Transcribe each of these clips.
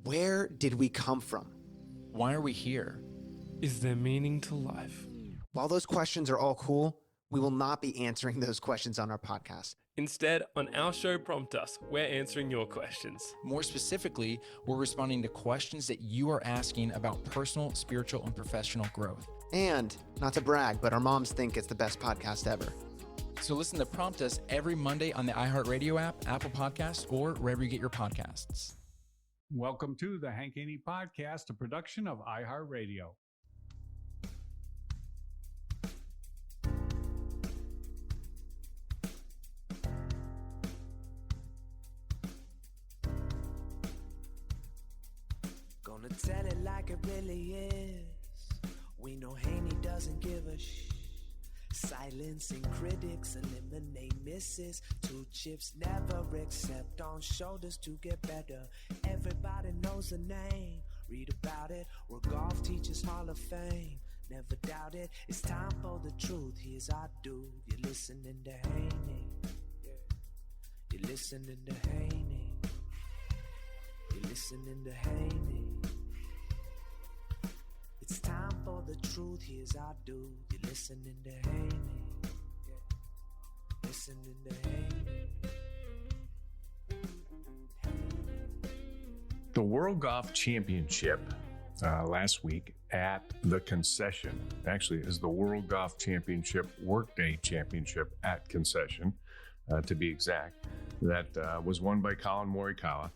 Where did we come from? Why are we here? Is there meaning to life? While those questions are all cool, we will not be answering those questions on our podcast. Instead, on our show Prompt Us, we're answering your questions. More specifically, we're responding to questions that you are asking about personal, spiritual, and professional growth. And, not to brag, but our moms think it's the best podcast ever. So listen to Prompt Us every Monday on the iHeartRadio app, Apple Podcasts, or wherever you get your podcasts. Welcome to the Haney Podcast, a production of iHeartRadio. Gonna tell it like it really is. We know Haney doesn't give a Silencing critics, eliminate misses. 2 chips, never accept on shoulders to get better. Everybody knows the name, read about it. We're golf teachers, Hall of Fame. Never doubt it, it's time for the truth. Here's our dude, you're listening to Haney. You're listening to Haney. You're listening to Haney. It's time for the truth, here's our dude. You're listening to Haney. Listening to Haney. The World Golf Championship last week at the Concession, actually is the World Golf Championship Workday Championship at Concession, to be exact, that was won by Colin Morikawa,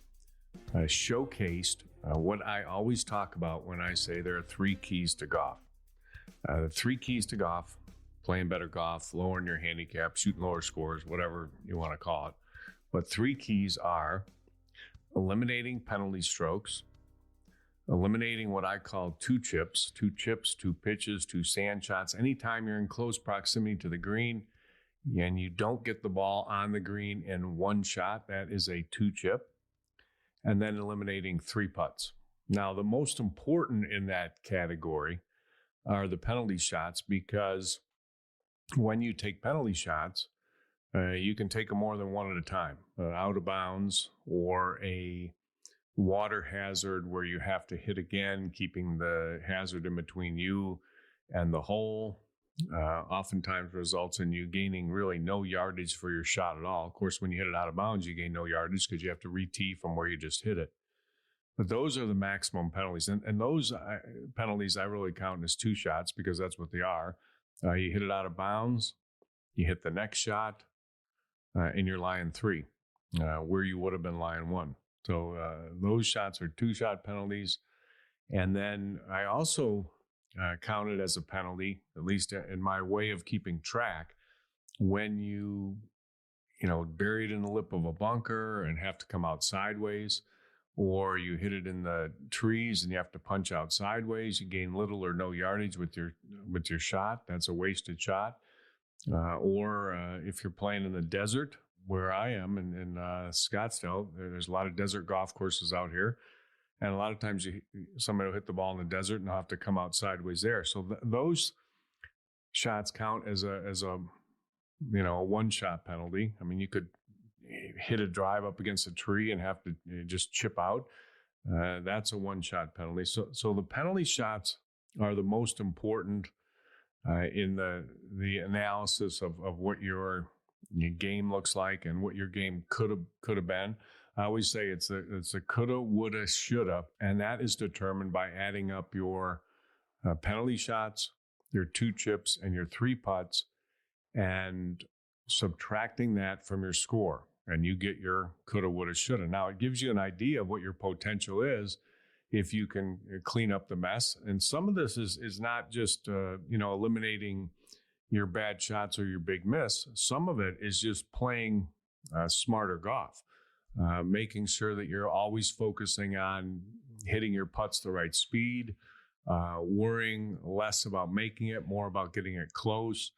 showcased what I always talk about when I say there are 3 keys to golf. The 3 keys to golf: playing better golf, lowering your handicap, shooting lower scores, whatever you want to call it. But 3 keys are eliminating penalty strokes, eliminating what I call 2 chips, 2 pitches, 2 sand shots. Anytime you're in close proximity to the green and you don't get the ball on the green in 1 shot, that is a 2 chip. And then eliminating 3 putts. Now, the most important in that category are the penalty shots, because when you take penalty shots, you can take them more than one at a time, out of bounds or a water hazard where you have to hit again, keeping the hazard in between you and the hole. Oftentimes results in you gaining really no yardage for your shot at all. Of course, when you hit it out of bounds, you gain no yardage because you have to re-tee from where you just hit it. But those are the maximum penalties. And those penalties I really count as 2 shots, because that's what they are. You hit it out of bounds, you hit the next shot, and you're lying 3, where you would have been lying 1. So those shots are 2-shot penalties. And then I also counted as a penalty, at least in my way of keeping track, when you buried in the lip of a bunker and have to come out sideways, or you hit it in the trees and you have to punch out sideways. You gain little or no yardage with your shot. That's a wasted shot. Or if you're playing in the desert, where I am in Scottsdale, there's a lot of desert golf courses out here. And a lot of times somebody will hit the ball in the desert and they'll have to come out sideways there. So those shots count as a 1-shot penalty. I mean, you could hit a drive up against a tree and have to just chip out. That's a 1-shot penalty. So the penalty shots are the most important in the analysis of what your game looks like and what your game could have been. I always say it's a coulda, woulda, shoulda, and that is determined by adding up your penalty shots, your 2 chips, and your 3 putts, and subtracting that from your score, and you get your coulda, woulda, shoulda. Now, it gives you an idea of what your potential is if you can clean up the mess. And some of this is not just eliminating your bad shots or your big miss. Some of it is just playing smarter golf. Making sure that you're always focusing on hitting your putts the right speed, worrying less about making it, more about getting it close,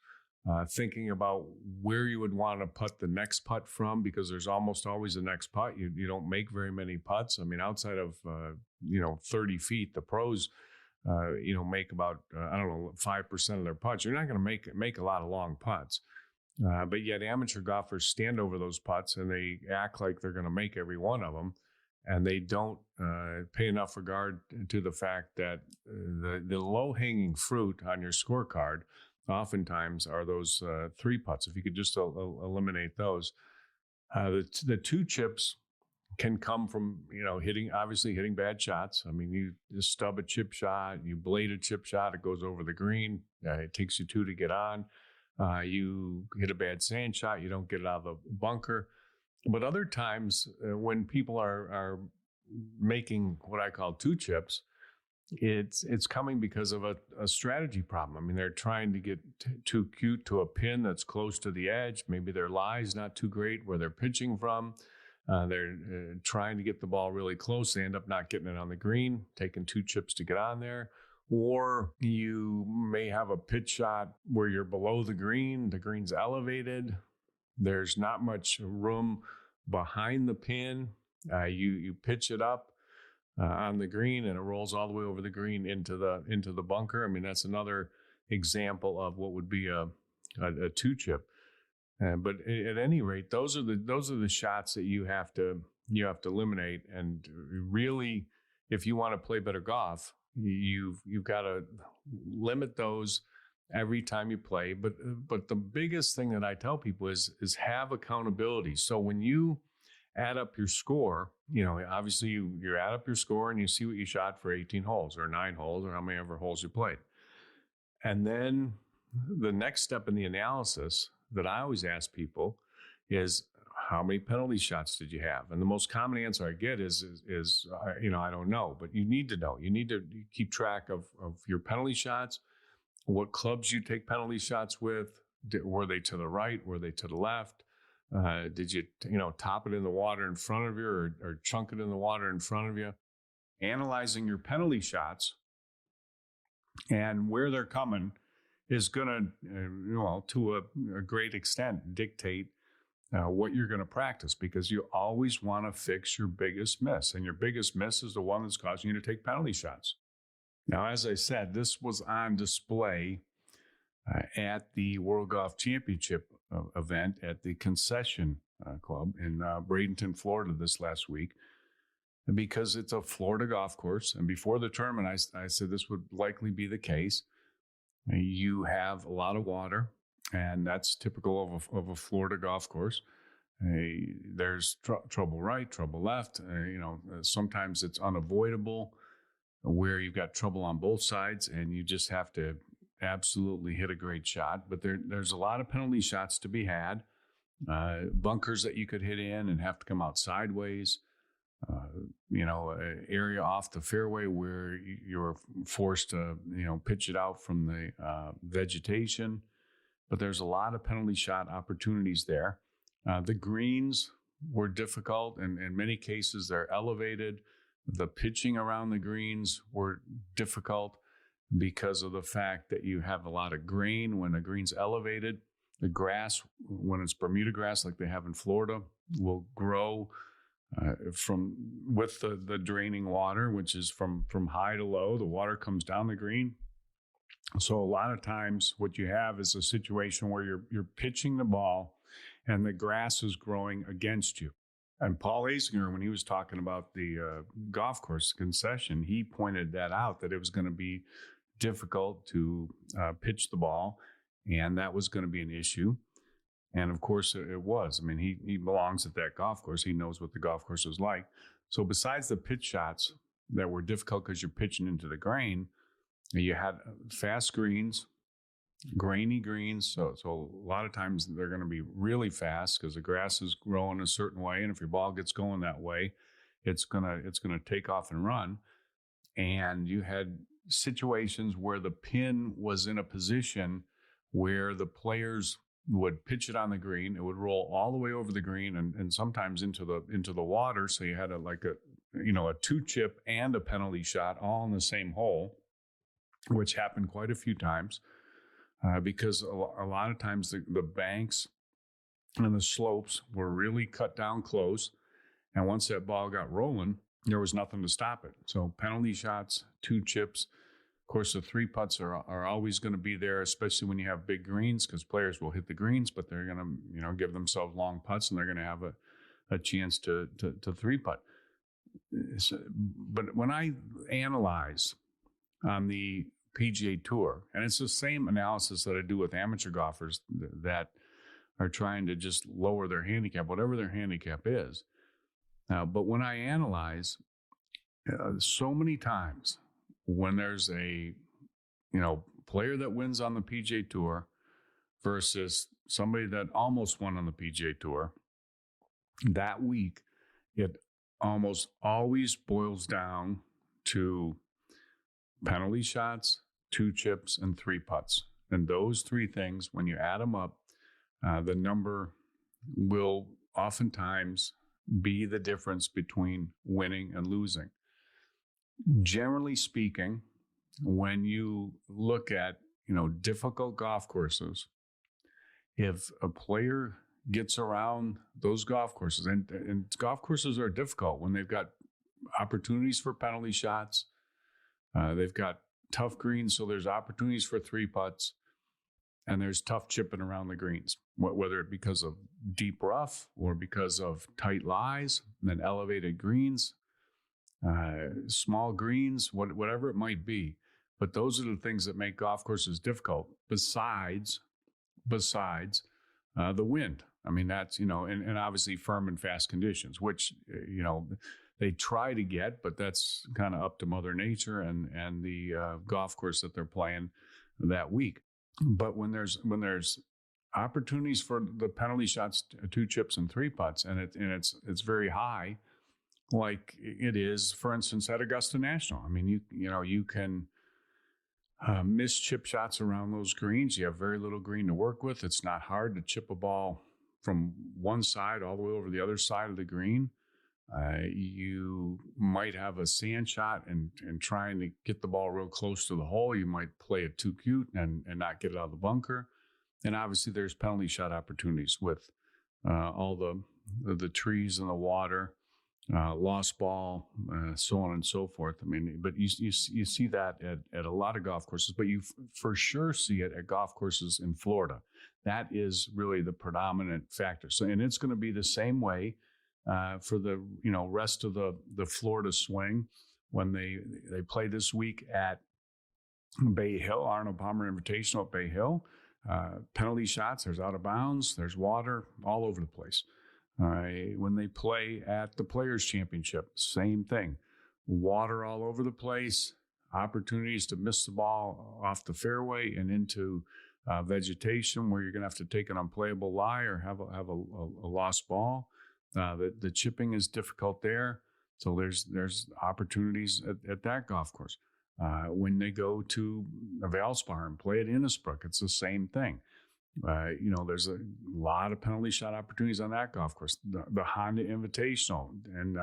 thinking about where you would want to putt the next putt from, because there's almost always a next putt. You don't make very many putts. I mean, outside of 30 feet, the pros make about 5% of their putts. You're not going to make a lot of long putts. But yet amateur golfers stand over those putts and they act like they're going to make every one of them. and they don't pay enough regard to the fact that the low-hanging fruit on your scorecard oftentimes are those 3 putts. If you could just eliminate those. The 2 chips can come from, hitting bad shots. I mean, you just stub a chip shot, you blade a chip shot, it goes over the green. It takes you 2 to get on. You hit a bad sand shot, you don't get it out of the bunker. But other times when people are making what I call 2 chips, it's coming because of a strategy problem. I mean, they're trying to get too cute to a pin that's close to the edge. Maybe their lie is not too great where they're pitching from. They're trying to get the ball really close. They end up not getting it on the green, taking 2 chips to get on there. Or you may have a pitch shot where you're below the green's elevated. There's not much room behind the pin. You pitch it up on the green and it rolls all the way over the green into the bunker. I mean, that's another example of what would be a 2 chip. But at any rate, those are the shots that you have to eliminate. And really, if you want to play better golf, you've got to limit those every time you play. But the biggest thing that I tell people is have accountability. So when you add up your score, obviously you add up your score and you see what you shot for 18 holes or 9 holes or how many ever holes you played. And then the next step in the analysis that I always ask people is, how many penalty shots did you have? And the most common answer I get is I don't know. But you need to know. You need to keep track of your penalty shots, what clubs you take penalty shots with. Were they to the right? Were they to the left? Did you top it in the water in front of you or chunk it in the water in front of you? Analyzing your penalty shots and where they're coming is going to a great extent dictate what you're going to practice, because you always want to fix your biggest miss, and your biggest miss is the one that's causing you to take penalty shots. Now, as I said, this was on display at the World Golf Championship event at the Concession Club in Bradenton, Florida this last week, because it's a Florida golf course. And before the tournament, I said this would likely be the case. You have a lot of water, and that's typical of a Florida golf course. There's trouble right, trouble left. Sometimes it's unavoidable where you've got trouble on both sides, and you just have to absolutely hit a great shot. But there's a lot of penalty shots to be had, bunkers that you could hit in and have to come out sideways. An area off the fairway where you're forced to, pitch it out from the vegetation. But there's a lot of penalty shot opportunities there. The greens were difficult, and in many cases they're elevated. The pitching around the greens were difficult because of the fact that you have a lot of grain when the green's elevated. The grass, when it's Bermuda grass like they have in Florida, will grow with the draining water, which is from high to low. The water comes down the green. So a lot of times what you have is a situation where you're pitching the ball and the grass is growing against you. And Paul Azinger, when he was talking about the golf course Concession, he pointed that out, that it was going to be difficult to pitch the ball, and that was going to be an issue. And of course it was. I mean, he belongs at that golf course. He knows what the golf course is like. So besides the pitch shots that were difficult because you're pitching into the grain, you had fast greens, grainy greens. So a lot of times they're going to be really fast because the grass is growing a certain way. And if your ball gets going that way, it's gonna take off and run. And you had situations where the pin was in a position where the players would pitch it on the green. It would roll all the way over the green and sometimes into the water. So you had a 2 chip and a penalty shot all in the same hole, which happened quite a few times because a lot of times the banks and the slopes were really cut down close. And once that ball got rolling, there was nothing to stop it. So penalty shots, 2 chips. Of course, the 3 putts are always going to be there, especially when you have big greens, because players will hit the greens, but they're going to give themselves long putts, and they're going to have a chance to 3 putt. but when I analyze on the PGA Tour, and it's the same analysis that I do with amateur golfers that are trying to just lower their handicap, whatever their handicap is. But when I analyze so many times when there's a player that wins on the PGA Tour versus somebody that almost won on the PGA Tour, that week, it almost always boils down to penalty shots, 2 chips, and 3 putts. And those 3 things, when you add them up, the number will oftentimes be the difference between winning and losing. Generally speaking, when you look at, difficult golf courses, if a player gets around those golf courses, and golf courses are difficult when they've got opportunities for penalty shots, they've got tough greens, so there's opportunities for 3 putts, and there's tough chipping around the greens, whether it because of deep rough or because of tight lies, and then elevated greens, small greens, whatever it might be. But those are the things that make golf courses difficult, besides the wind. I mean, that's, and obviously firm and fast conditions, which, they try to get, but that's kind of up to Mother Nature and the golf course that they're playing that week. But when there's opportunities for the penalty shots, 2 chips and 3 putts, and it's very high, like it is, for instance, at Augusta National. I mean, you can miss chip shots around those greens. You have very little green to work with. It's not hard to chip a ball from one side all the way over the other side of the green. You might have a sand shot and trying to get the ball real close to the hole. You might play it too cute and not get it out of the bunker. And obviously there's penalty shot opportunities with all the trees and the water, lost ball, so on and so forth. I mean, but you see that at a lot of golf courses, but you for sure see it at golf courses in Florida. That is really the predominant factor. So, and it's going to be the same way for the rest of the Florida swing when they play this week at Bay Hill, Arnold Palmer Invitational at Bay Hill. Penalty shots, there's out of bounds, there's water all over the place. When they play at the Players Championship, same thing. Water all over the place, opportunities to miss the ball off the fairway and into vegetation where you're going to have to take an unplayable lie or have a lost ball. The chipping is difficult there, so there's opportunities at that golf course. When they go to Valspar and play at Innisbrook, it's the same thing. There's a lot of penalty shot opportunities on that golf course. The Honda Invitational and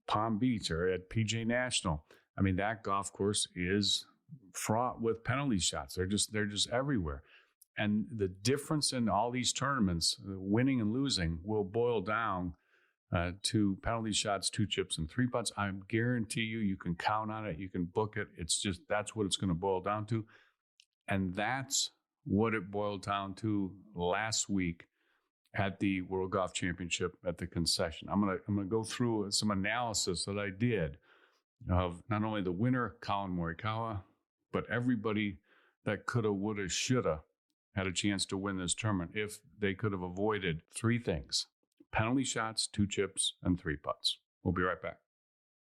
Palm Beach or at PJ National. I mean, that golf course is fraught with penalty shots. They're just everywhere. And the difference in all these tournaments, winning and losing, will boil down to penalty shots, 2 chips, and 3 putts. I guarantee you can count on it. You can book it. That's what it's going to boil down to. And that's what it boiled down to last week at the World Golf Championship at the concession. I'm gonna go through some analysis that I did of not only the winner, Colin Morikawa, but everybody that coulda, woulda, shoulda had a chance to win this tournament if they could have avoided 3 things: penalty shots, 2 chips, and 3 putts. We'll be right back.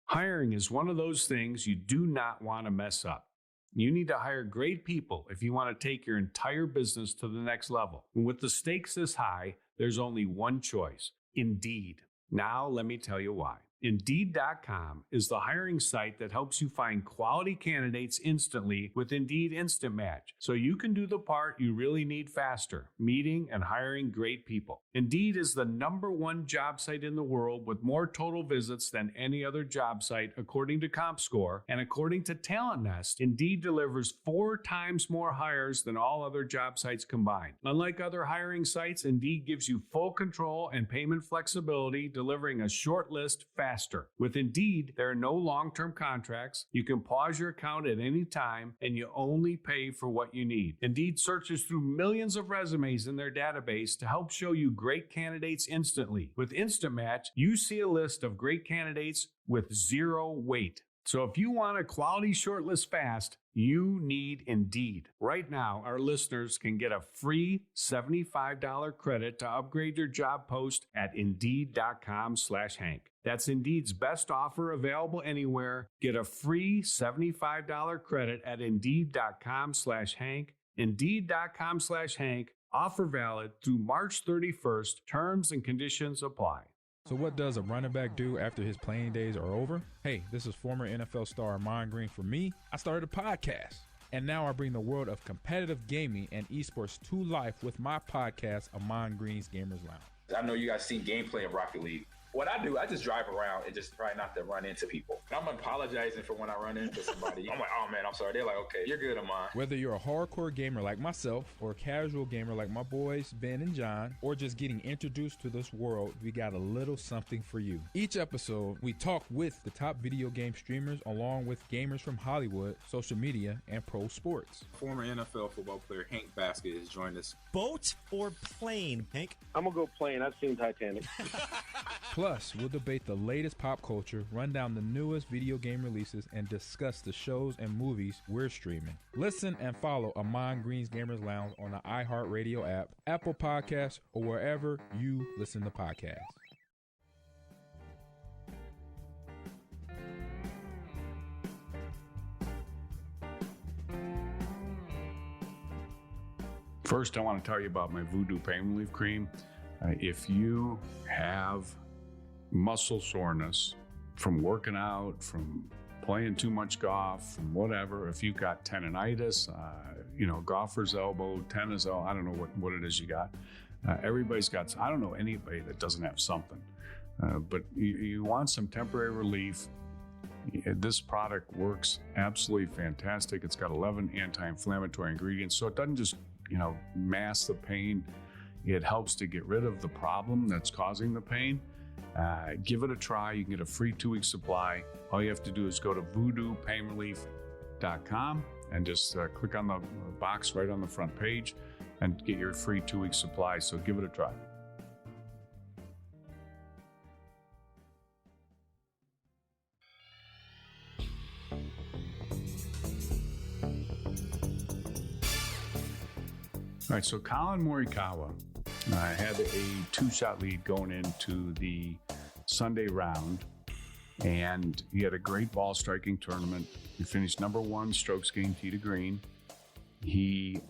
Hiring is one of those things you do not want to mess up. You need to hire great people if you want to take your entire business to the next level. And with the stakes this high, there's only one choice: Indeed. Now, let me tell you why. Indeed.com is the hiring site that helps you find quality candidates instantly with Indeed Instant Match, so you can do the part you really need faster: meeting and hiring great people. Indeed is the #1 job site in the world with more total visits than any other job site, according to ComScore, and according to Talent Nest, Indeed delivers 4 times more hires than all other job sites combined. Unlike other hiring sites, Indeed gives you full control and payment flexibility, delivering a short list fast faster. With Indeed, there are no long-term contracts. You can pause your account at any time, and you only pay for what you need. Indeed searches through millions of resumes in their database to help show you great candidates instantly. With Instant Match, you see a list of great candidates with zero wait. So if you want a quality shortlist fast, you need Indeed. Right now, our listeners can get a free $75 credit to upgrade your job post at Indeed.com/Hank. That's Indeed's best offer available anywhere. Get a free $75 credit at Indeed.com/Hank. Indeed.com/Hank. Offer valid through March 31st. Terms and conditions apply. So what does a running back do after his playing days are over? Hey, this is former NFL star Amon Green. For me, I started a podcast. And now I bring the world of competitive gaming and esports to life with my podcast, Amon Green's Gamers Lounge. I know you guys seen gameplay of Rocket League. What I do, I just drive around and just try not to run into people. I'm apologizing for when I run into somebody. I'm like, oh man, I'm sorry. They're like, okay, you're good, Amon. Whether you're a hardcore gamer like myself or a casual gamer like my boys, Ben and John, or just getting introduced to this world, we got a little something for you. Each episode, we talk with the top video game streamers along with gamers from Hollywood, social media, and pro sports. Former NFL football player Hank Basket has joined us. Boat or plane, Hank? I'm going to go plane. I've seen Titanic. Plus, we'll debate the latest pop culture, run down the newest video game releases, and discuss the shows and movies we're streaming. Listen and follow Amon Green's Gamers Lounge on the iHeartRadio app, Apple Podcasts, or wherever you listen to podcasts. First, I want to tell you about my Voodoo Pain Relief Cream. If you have muscle soreness from working out, from playing too much golf, from whatever, if you've got tendonitis, golfer's elbow, tennis elbow, I don't know what it is you got. Everybody's got, I don't know anybody that doesn't have something. But you want some temporary relief. This product works absolutely fantastic. It's got 11 anti-inflammatory ingredients, so it doesn't just, mask the pain. It helps to get rid of the problem that's causing the pain. Give it a try. You can get a free 2-week supply. All you have to do is go to voodoopainrelief.com and just click on the box right on the front page and get your free 2-week supply. So give it a try. All right, so Colin Morikawa had a 2-shot lead going into the Sunday round, and he had a great ball striking tournament. He finished number 1 strokes gained tee to green. He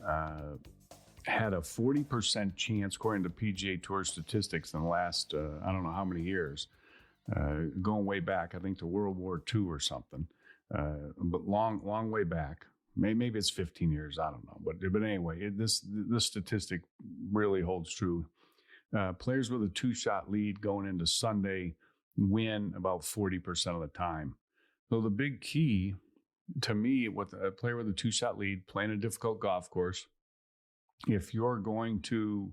had a 40% chance, according to PGA Tour statistics, in the last, I don't know how many years, going way back, I think to World War II or something, but long way back. Maybe it's 15 years, I don't know. But anyway, this statistic really holds true. Players with a 2-shot lead going into Sunday win about 40% of the time. So the big key to me with a player with a 2-shot lead playing a difficult golf course, if you're going to,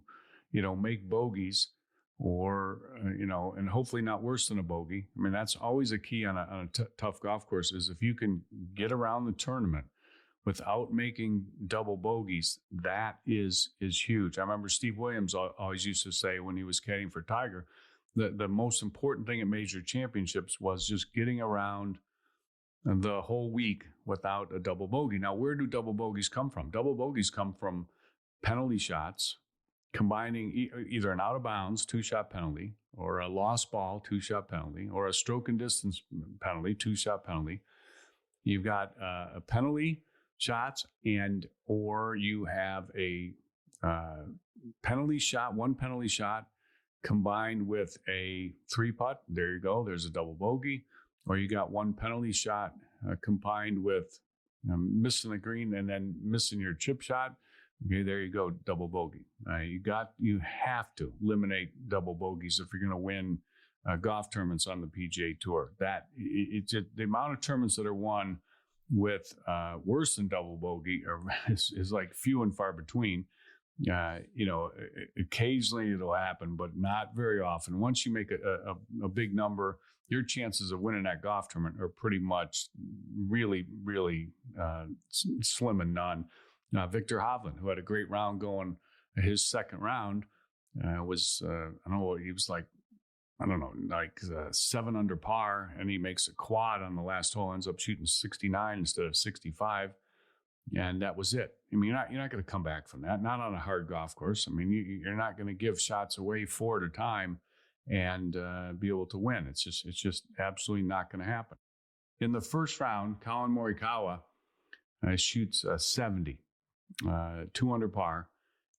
make bogeys or, and hopefully not worse than a bogey. I mean, that's always a key on a tough golf course is if you can get around the tournament without making double bogeys, that is huge. I remember Steve Williams always used to say when he was caddying for Tiger, the most important thing at major championships was just getting around the whole week without a double bogey. Now, where do double bogeys come from? Double bogeys come from penalty shots, combining either an out-of-bounds 2-shot penalty or a lost ball 2-shot penalty or a stroke and distance penalty, 2-shot penalty. You've got a penalty shots or you have a penalty shot, one penalty shot combined with a 3-putt. There you go. There's a double bogey. Or you got one penalty shot combined with missing the green and then missing your chip shot. Okay, there you go, double bogey. You have to eliminate double bogeys if you're going to win golf tournaments on the PGA Tour. The amount of tournaments that are won with worse than double bogey is like few and far between. Occasionally it'll happen, but not very often. Once you make a big number, your chances of winning that golf tournament are pretty much really, really slim and none. Victor Hovland, who had a great round going, his second round was, I don't know, he was like 7 under par, and he makes a quad on the last hole, ends up shooting 69 instead of 65. And that was it. I mean, you're not going to come back from that. Not on a hard golf course. I mean, you're not going to give shots away 4 at a time and be able to win. It's just absolutely not going to happen. In the first round, Colin Morikawa shoots 70, 2 under par,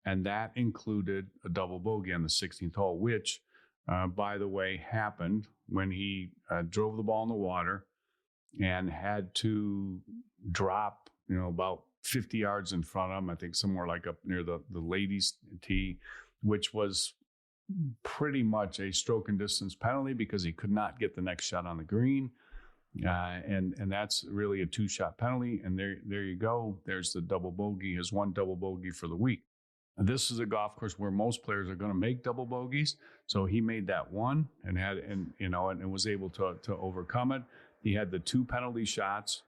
and that included a double bogey on the 16th hole, which, by the way, happened when he drove the ball in the water and had to drop, about 50 yards in front of him, I think somewhere like up near the ladies' tee, which was pretty much a stroke and distance penalty because he could not get the next shot on the green. And that's really a 2-shot penalty. And there you go. There's the double bogey, his 1 double bogey for the week. And this is a golf course where most players are going to make double bogeys. So he made that one and was able to overcome it. He had the 2 penalty shots.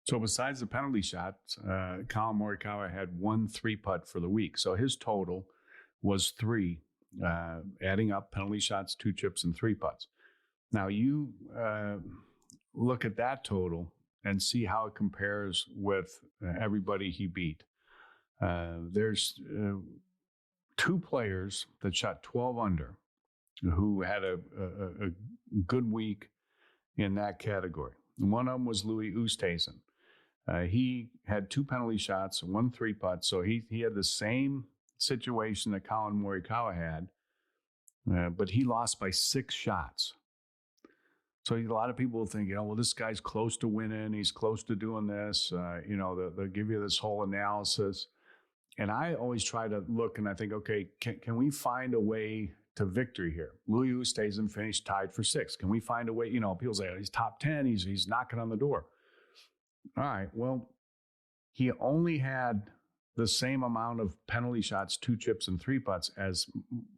So besides the penalty shots, Colin Morikawa had 1 3-putt for the week. So his total was 3, adding up penalty shots, 2 chips, and 3 putts. Now you look at that total and see how it compares with everybody he beat. There's 2 players that shot 12 under who had a good week in that category. One of them was Louis Oosthuizen. He had 2 penalty shots and 1 3-putt, so he had the same situation that Colin Morikawa had, but he lost by 6 shots. So a lot of people think, well, this guy's close to winning. He's close to doing this. They'll give you this whole analysis. And I always try to look and I think, okay, can we find a way to victory here? Louis Oosthuizen finished tied for 6th. Can we find a way? People say, he's top 10. He's knocking on the door. All right, well, he only had the same amount of penalty shots, 2 chips, and 3 putts as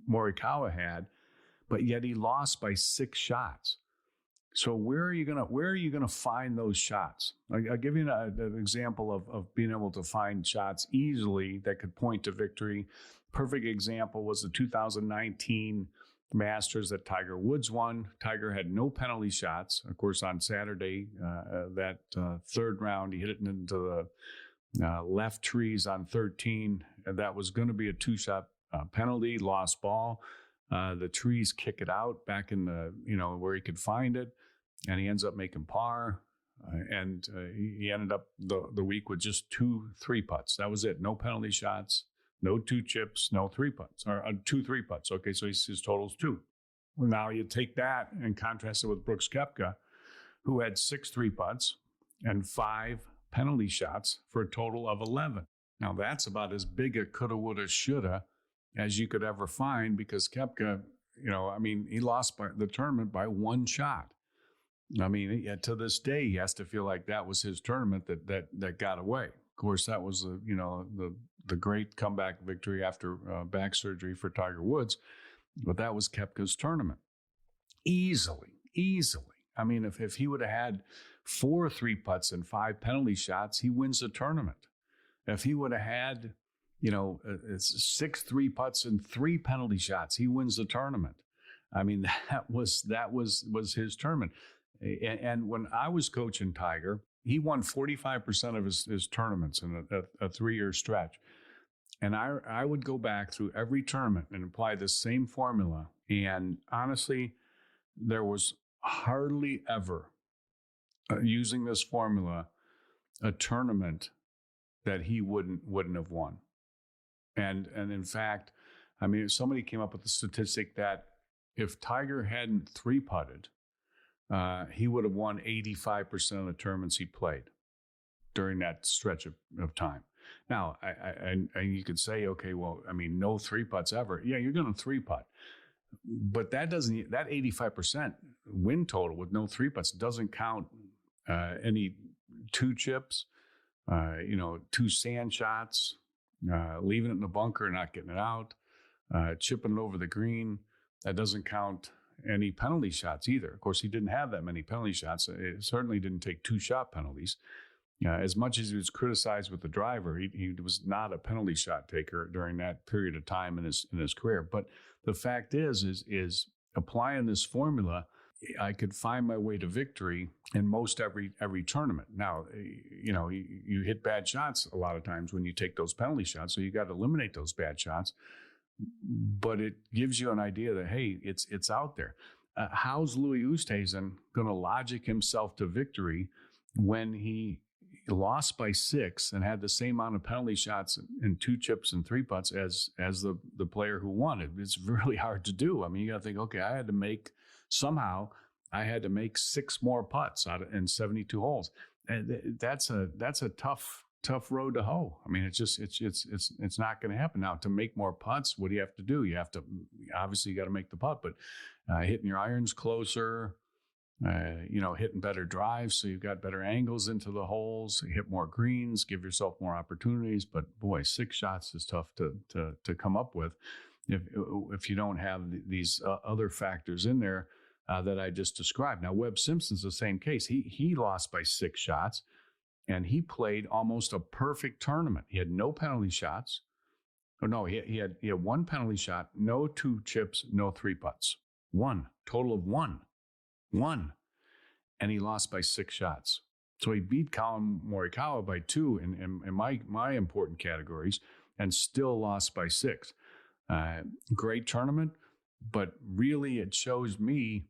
Morikawa had, but yet he lost by 6 shots. So where are you gonna find those shots? I'll give you an example of being able to find shots easily that could point to victory. Perfect example was the 2019 Masters that Tiger Woods won. Tiger had no penalty shots. Of course, on Saturday, that 3rd round, he hit it into the left trees on 13. And that was going to be a 2-shot penalty, lost ball. The trees kick it out back in the, where he could find it. And he ends up making par. And he ended up the week with just 2 3-putts. That was it. No penalty shots. No 2 chips, no 3-putts, or 2 3-putts. Okay, so his total's 2. Well, now you take that and contrast it with Brooks Koepka, who had 6 3-putts and 5 penalty shots for a total of 11. Now that's about as big a coulda, woulda, shoulda as you could ever find because Koepka, he lost the tournament by 1 shot. To this day, he has to feel like that was his tournament that got away. Of course, that was the great comeback victory after back surgery for Tiger Woods, but that was Koepka's tournament. Easily. If he would have had 4 3-putts and 5 penalty shots, he wins the tournament. If he would have had, 6 3-putts and 3 penalty shots, he wins the tournament. That was his tournament. And when I was coaching Tiger, he won 45% of his tournaments in a 3-year stretch. And I would go back through every tournament and apply the same formula. And honestly, there was hardly ever, using this formula, a tournament that he wouldn't have won. And in fact, somebody came up with the statistic that if Tiger hadn't 3-putted, he would have won 85% of the tournaments he played during that stretch of time. Now, I you could say, okay, well, no 3-putts ever. Yeah, you're going to 3-putt. But that 85% win total with no 3-putts doesn't count any 2 chips, 2 sand shots, leaving it in the bunker and not getting it out, chipping it over the green. That doesn't count any penalty shots either. Of course, he didn't have that many penalty shots. It certainly didn't take 2-shot penalties. As much as he was criticized with the driver, he was not a penalty shot taker during that period of time in his career. But the fact is applying this formula, I could find my way to victory in most every tournament. Now, you hit bad shots a lot of times when you take those penalty shots, so you got to eliminate those bad shots. But it gives you an idea that, hey, it's out there. How's Louis Oosthuizen going to logic himself to victory when he lost by 6 and had the same amount of penalty shots and 2 chips and 3 putts as the player who won it? It's really hard to do. I mean, you got to think, okay, I had to make 6 more putts in 72 holes, and that's a tough road to hoe. I mean, it's not going to happen. Now, to make more putts, what do you have to do? You have to, obviously, you got to make the putt, but hitting your irons closer, hitting better drives, so you've got better angles into the holes, hit more greens, give yourself more opportunities. But boy, 6 shots is tough to come up with if you don't have these other factors in there that I just described. Now, Webb Simpson's the same case. He lost by 6 shots, and he played almost a perfect tournament. He had no penalty shots. Oh no, he had 1 penalty shot, no 2 chips, no 3 putts. Total of 1. And he lost by 6 shots. So he beat Colin Morikawa by 2 in my important categories, and still lost by 6. Great tournament, but really it shows me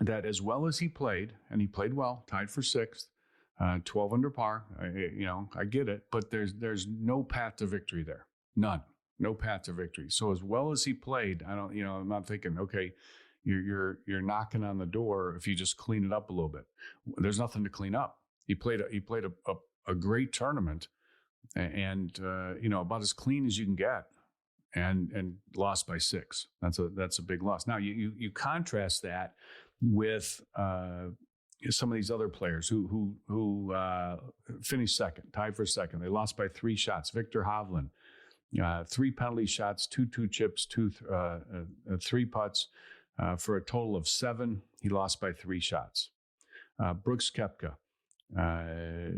that as well as he played, and he played well, tied for 6th, 12 under par. I get it, but there's no path to victory there. None. No path to victory. So as well as he played, I'm not thinking, okay, you're knocking on the door if you just clean it up a little bit. There's nothing to clean up. He played a great tournament, and about as clean as you can get, and lost by 6. That's a big loss. Now you contrast that with some of these other players who finished second, tied for second. They lost by 3 shots. Victor Hovland, 3 penalty shots, 2 chips, 3 putts, for a total of 7. He lost by 3 shots. Brooks Koepka,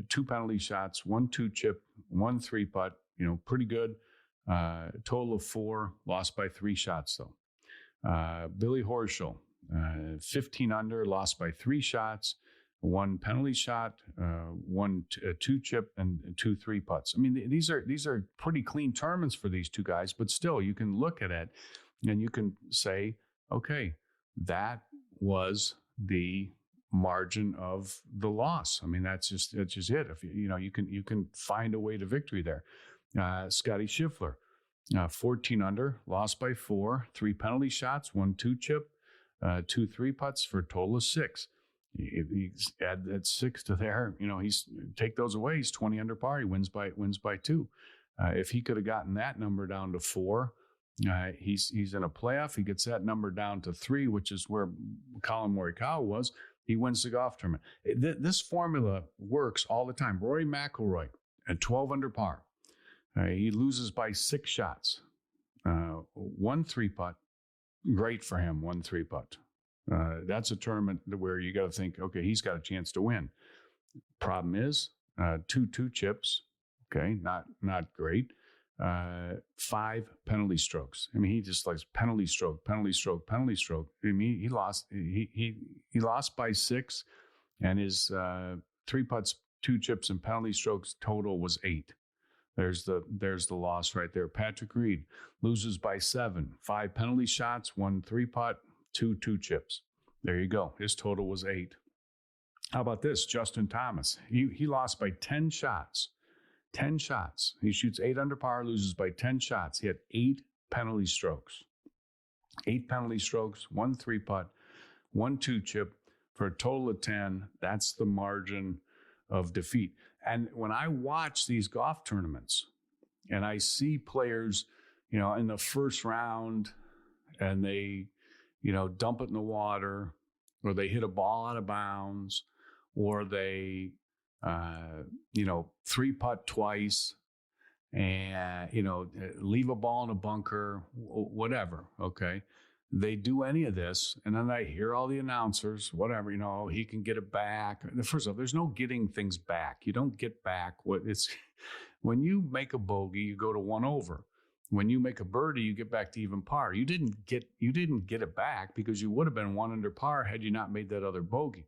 2 penalty shots, 1 2 chip, 1 3 putt. Pretty good. Total of 4. Lost by 3 shots though. Billy Horschel, 15 under, lost by 3 shots, 1 penalty shot, 2 chip, and 2 3 putts. I mean, these are pretty clean tournaments for these 2 guys, but still, you can look at it and you can say, okay, that was the margin of the loss. I mean, that's just it. If you can find a way to victory there. Scotty Scheffler, 14 under, lost by 4, 3 penalty shots, 1 2 chip, 2 3 putts for a total of 6. You add that 6 to there, he's take those away, he's 20 under par. He wins by 2. If he could have gotten that number down to 4, he's in a playoff. He gets that number down to 3, which is where Colin Morikawa was. He wins the golf tournament. This formula works all the time. Rory McIlroy at 12 under par. He loses by 6 shots. 1 3 putt. Great for him, 1 3 putt. That's a tournament where you got to think, okay, he's got a chance to win. Problem is, 2 2 chips. Okay, not great. 5 penalty strokes. I mean, he just likes penalty stroke. I mean, he lost. He lost by 6, and his 3 putts, 2 chips, and penalty strokes total was 8. There's the loss right there. Patrick Reed loses by 7, 5 penalty shots, 1 3 putt, 2 chips. There you go. His total was 8. How about this? Justin Thomas. He lost by 10 shots. 10 shots. He shoots 8 under par, loses by 10 shots. He had 8 penalty strokes. 8 penalty strokes, 1 3 putt, 1 2 chip for a total of 10. That's the margin of defeat. And when I watch these golf tournaments and I see players, in the first round and they, dump it in the water, or they hit a ball out of bounds, or they, 3 putt twice and, leave a ball in a bunker, whatever. Okay. they do any of this, and then I hear all the announcers, whatever, he can get it back. First of all, there's no getting things back. You don't get back when you make a bogey, you go to 1 over. When you make a birdie, you get back to even par. You didn't get it back because you would have been 1 under par had you not made that other bogey.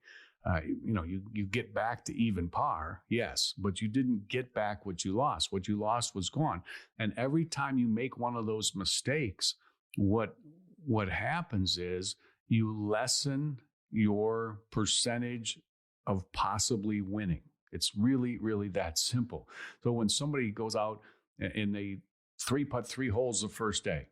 You get back to even par, yes, but you didn't get back what you lost. What you lost was gone. And every time you make one of those mistakes, what happens is you lessen your percentage of possibly winning. It's really, really that simple. So when somebody goes out and they 3-putt 3 holes the first day,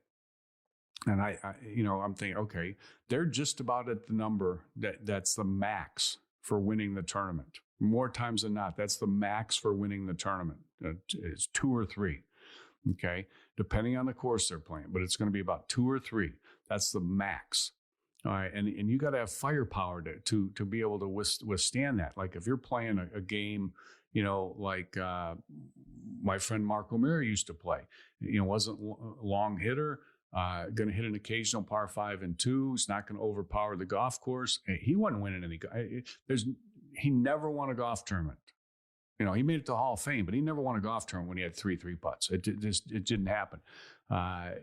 and I'm thinking, okay, they're just about at the number that's the max for winning the tournament. More times than not, that's the max for winning the tournament. It's 2 or 3, okay, depending on the course they're playing, but it's going to be about 2 or 3. That's the max. All right, and you got to have firepower to be able to withstand that. Like if you're playing a game, like my friend Mark O'Meara used to play, wasn't a long hitter, going to hit an occasional par 5 and 2. He's not going to overpower the golf course. He wasn't winning any. He never won a golf tournament. He made it to Hall of Fame, but he never won a golf tournament when he had 3 putts. It didn't happen.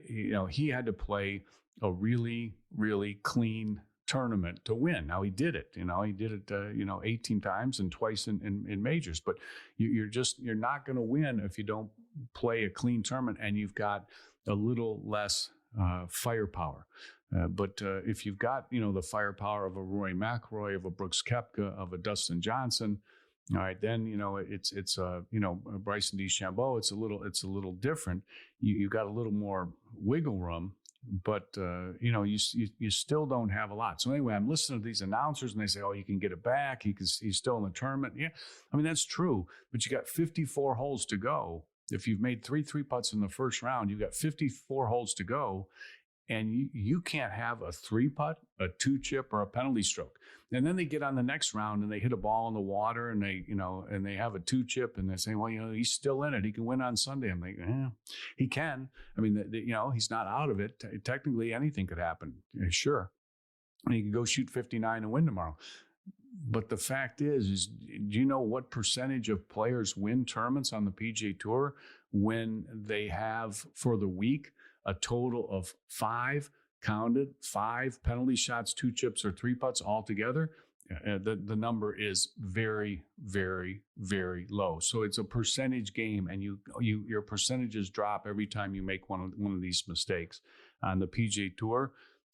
He had to play a really, really clean tournament to win. Now he did it. He did it. 18 times and twice in majors. But you're not going to win if you don't play a clean tournament and you've got a little less firepower. But if you've got the firepower of a Rory McIlroy, of a Brooks Koepka, of a Dustin Johnson, all right, then it's Bryson DeChambeau. It's a little different. You got a little more wiggle room. But, you still don't have a lot. So anyway, I'm listening to these announcers and they say, oh, you can get it back. He's still in the tournament. Yeah, I mean, that's true. But you got 54 holes to go. If you've made 3 putts in the first round, you've got 54 holes to go. And you can't have a 3-putt, a 2-chip, or a penalty stroke. And then they get on the next round and they hit a ball in the water and they have a 2-chip and they say, well, he's still in it. He can win on Sunday. I'm like, he can. I mean, he's not out of it. Technically, anything could happen. Sure. And he can go shoot 59 and win tomorrow. But the fact is do you know what percentage of players win tournaments on the PGA Tour when they have for the week a total of 5 penalty shots, 2 chips, or 3 putts altogether? The number is very, very, very low. So it's a percentage game, and your percentages drop every time you make one of these mistakes on the PGA Tour.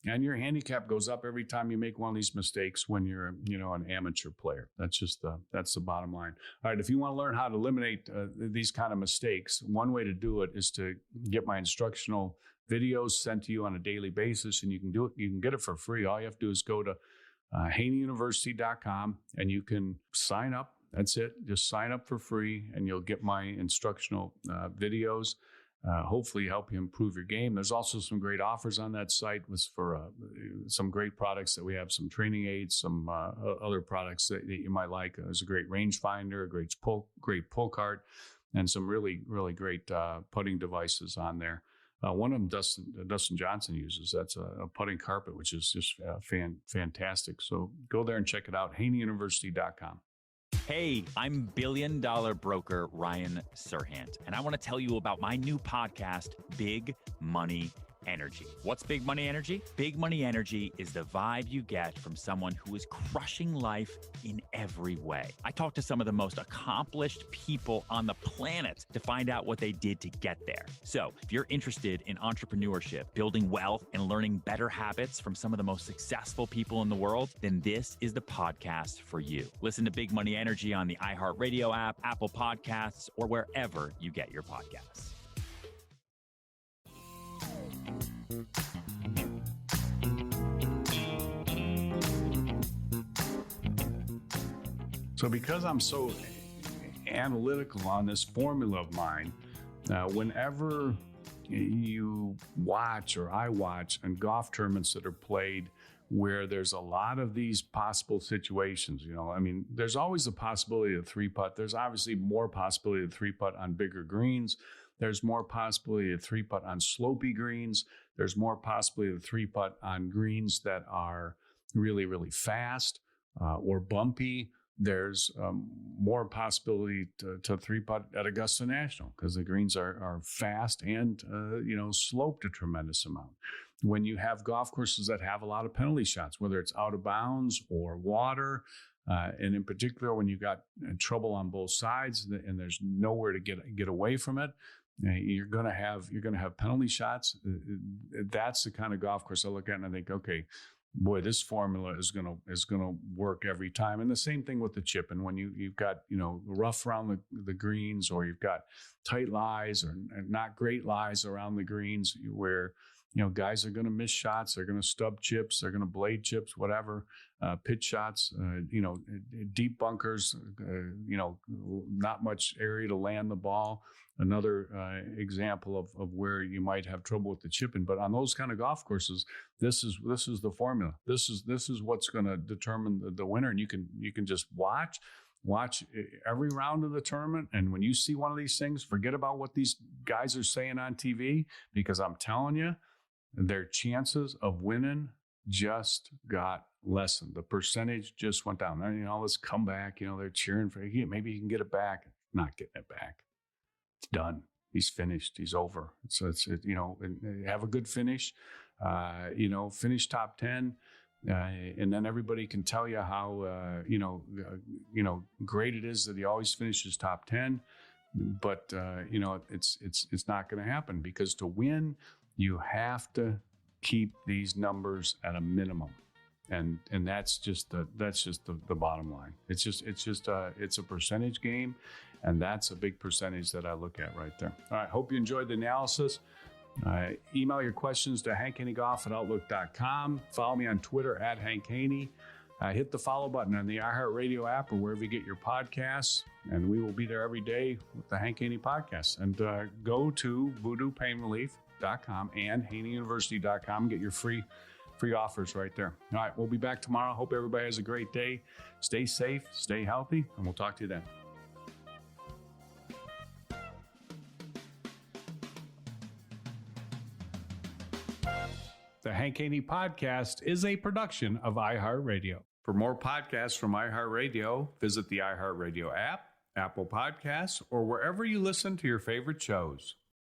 And your handicap goes up every time you make one of these mistakes when you're, an amateur player. That's the bottom line. All right, if you want to learn how to eliminate these kind of mistakes, one way to do it is to get my instructional videos sent to you on a daily basis, and you can do it. You can get it for free. All you have to do is go to haneyuniversity.com and you can sign up. That's it. Just sign up for free, and you'll get my instructional videos. Hopefully help you improve your game. There's also some great offers on that site for some great products that we have, some training aids, some other products that you might like. There's a great rangefinder, a great pull cart, and some really, really great putting devices on there. One of them Dustin Johnson uses. That's a putting carpet, which is just fantastic. So go there and check it out, haneyuniversity.com. Hey, I'm billion-dollar broker Ryan Serhant, and I want to tell you about my new podcast, Big Money Energy. What's Big Money Energy? Big Money Energy is the vibe you get from someone who is crushing life in every way. I talk to some of the most accomplished people on the planet to find out what they did to get there. So if you're interested in entrepreneurship, building wealth, and learning better habits from some of the most successful people in the world, then this is the podcast for you. Listen to Big Money Energy on the iHeartRadio app, Apple Podcasts, or wherever you get your podcasts. So because I'm so analytical on this formula of mine, whenever you watch or I watch in golf tournaments that are played where there's a lot of these possible situations, there's always the possibility of 3-putt. There's obviously more possibility of 3-putt on bigger greens. There's more possibility to 3-putt on slopey greens. There's more possibility to 3-putt on greens that are really, really fast or bumpy. There's more possibility to 3-putt at Augusta National because the greens are fast and, sloped a tremendous amount. When you have golf courses that have a lot of penalty shots, whether it's out of bounds or water, and in particular, when you got trouble on both sides and there's nowhere to get away from it, you're going to have penalty shots. That's the kind of golf course I look at and I think, okay, boy, this formula is going to work every time. And the same thing with the chip. And when you've got rough around the greens, or you've got tight lies or not great lies around the greens, where guys are going to miss shots, they're going to stub chips, they're going to blade chips, whatever, pitch shots, deep bunkers, not much area to land the ball. Another example of where you might have trouble with the chipping. But on those kind of golf courses, this is the formula. This is what's going to determine the winner. And you can just watch every round of the tournament. And when you see one of these things, forget about what these guys are saying on TV, because I'm telling you, their chances of winning just got lessened. The percentage just went down. Let's come back. They're cheering for maybe he can get it back. Not getting it back. It's done. He's finished. He's over. So have a good finish. Finish top 10. And then everybody can tell you how great it is that he always finishes top 10. But it's not going to happen, because to win, you have to keep these numbers at a minimum, and that's just the bottom line. It's a percentage game, and that's a big percentage that I look at right there. All right, hope you enjoyed the analysis. Email your questions to hankhaneygolf@outlook.com. Follow me on Twitter @HankHaney. Hit the follow button on the iHeartRadio app or wherever you get your podcasts, and we will be there every day with the Hank Haney podcast. And go to voodoopainrelief.com and haneyuniversity.com and get your free offers right there. All right, we'll be back tomorrow. Hope everybody has a great day. Stay safe, stay healthy, and we'll talk to you then. The Hank Haney Podcast is a production of iHeartRadio. For more podcasts from iHeartRadio, visit the iHeartRadio app, Apple Podcasts, or wherever you listen to your favorite shows.